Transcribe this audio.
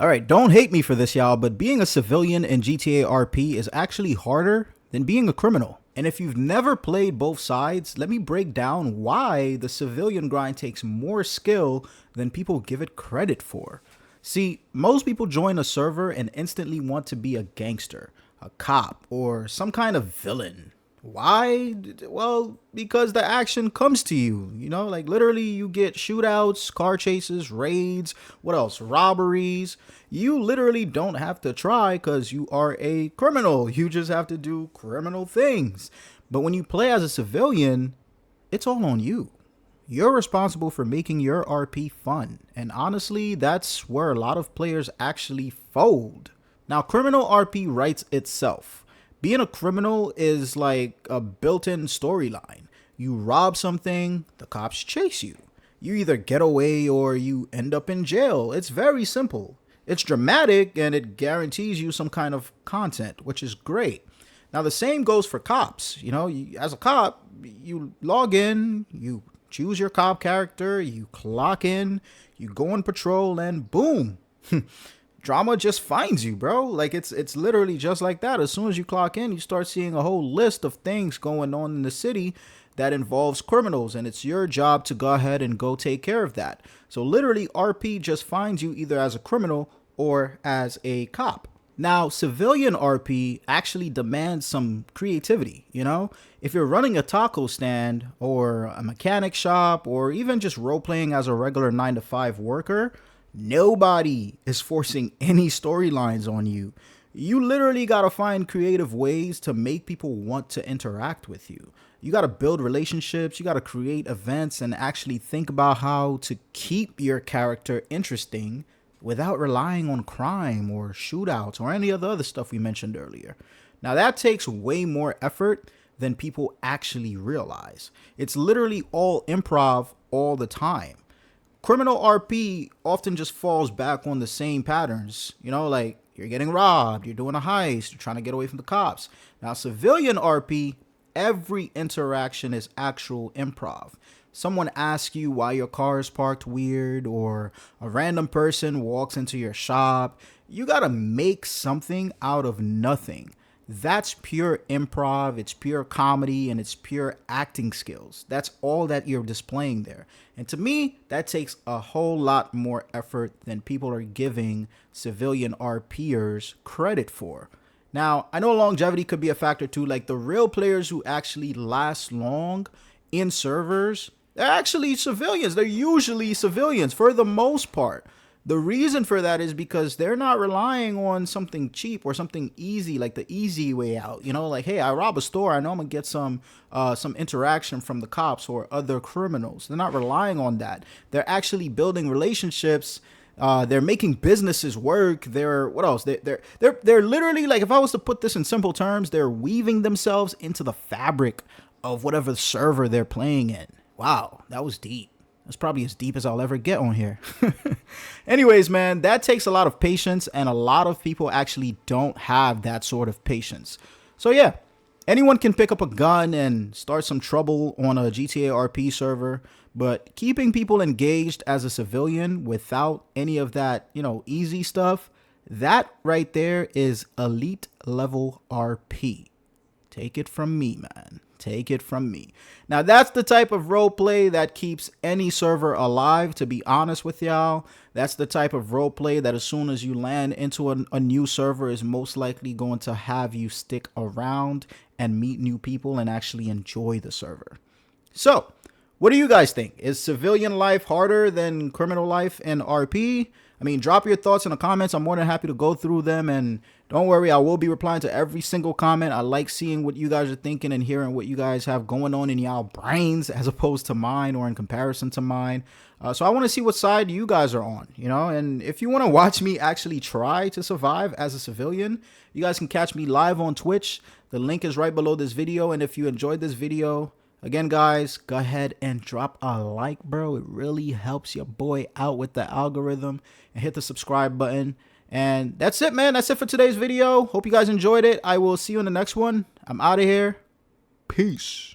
Alright, don't hate me for this, y'all, but being a civilian in GTA RP is actually harder than being a criminal. And if you've never played both sides, let me break down why the civilian grind takes more skill than people give it credit for. See, most people join a server and instantly want to be a gangster, a cop, or some kind of villain. Why? Well, because the action comes to you, like literally you get shootouts, car chases, raids, what else? Robberies. You literally don't have to try because you are a criminal. You just have to do criminal things. But when you play as a civilian, it's all on you. You're responsible for making your RP fun. And honestly, that's where a lot of players actually fold. Now, criminal RP writes itself. Being a criminal is like a built-in storyline. You rob something, the cops chase you. You either get away or you end up in jail. It's very simple. It's dramatic and it guarantees you some kind of content, which is great. Now, the same goes for cops. As a cop, you log in, you choose your cop character, you clock in, you go on patrol, and boom. Drama just finds you, bro. Like it's literally just like that. As soon as you clock in, you start seeing a whole list of things going on in the city that involves criminals, and it's your job to go ahead and go take care of that. So literally RP just finds you either as a criminal or as a cop. Now, civilian RP actually demands some creativity, If you're running a taco stand or a mechanic shop or even just role-playing as a regular 9-to-5 worker, nobody is forcing any storylines on you. You literally got to find creative ways to make people want to interact with you. You got to build relationships, you got to create events, and actually think about how to keep your character interesting without relying on crime or shootouts or any of the other stuff we mentioned earlier. Now, that takes way more effort than people actually realize. It's literally all improv all the time. Criminal RP often just falls back on the same patterns, like you're getting robbed, you're doing a heist, you're trying to get away from the cops. Now, civilian RP, every interaction is actual improv. Someone asks you why your car is parked weird, or a random person walks into your shop. You gotta make something out of nothing. That's pure improv, it's pure comedy, and it's pure acting skills. That's all that you're displaying there. And to me, that takes a whole lot more effort than people are giving civilian RPers credit for. Now, I know longevity could be a factor too. Like the real players who actually last long in servers, they're actually civilians. They're usually civilians for the most part. The reason for that is because they're not relying on something cheap or something easy, like the easy way out. Like, hey, I rob a store, I know I'm gonna get some interaction from the cops or other criminals. They're not relying on that. They're actually building relationships. They're making businesses work. What else? They're literally, like, if I was to put this in simple terms, they're weaving themselves into the fabric of whatever server they're playing in. Wow, that was deep. That's probably as deep as I'll ever get on here. Anyways, man, that takes a lot of patience, and a lot of people actually don't have that sort of patience. So yeah, anyone can pick up a gun and start some trouble on a GTA RP server, but keeping people engaged as a civilian without any of that, easy stuff, that right there is elite level RP. Take it from me, man. Take it from me. Now, that's the type of roleplay that keeps any server alive, to be honest with y'all. That's the type of roleplay that as soon as you land into a new server is most likely going to have you stick around and meet new people and actually enjoy the server. So, what do you guys think? Is civilian life harder than criminal life in RP? I mean, drop your thoughts in the comments. I'm more than happy to go through them. And don't worry, I will be replying to every single comment. I like seeing what you guys are thinking and hearing what you guys have going on in y'all brains as opposed to mine or in comparison to mine. So I want to see what side you guys are on, and if you want to watch me actually try to survive as a civilian, you guys can catch me live on Twitch. The link is right below this video. And if you enjoyed this video, again, guys, go ahead and drop a like, bro. It really helps your boy out with the algorithm. And hit the subscribe button. And that's it, man. That's it for today's video. Hope you guys enjoyed it. I will see you in the next one. I'm out of here. Peace.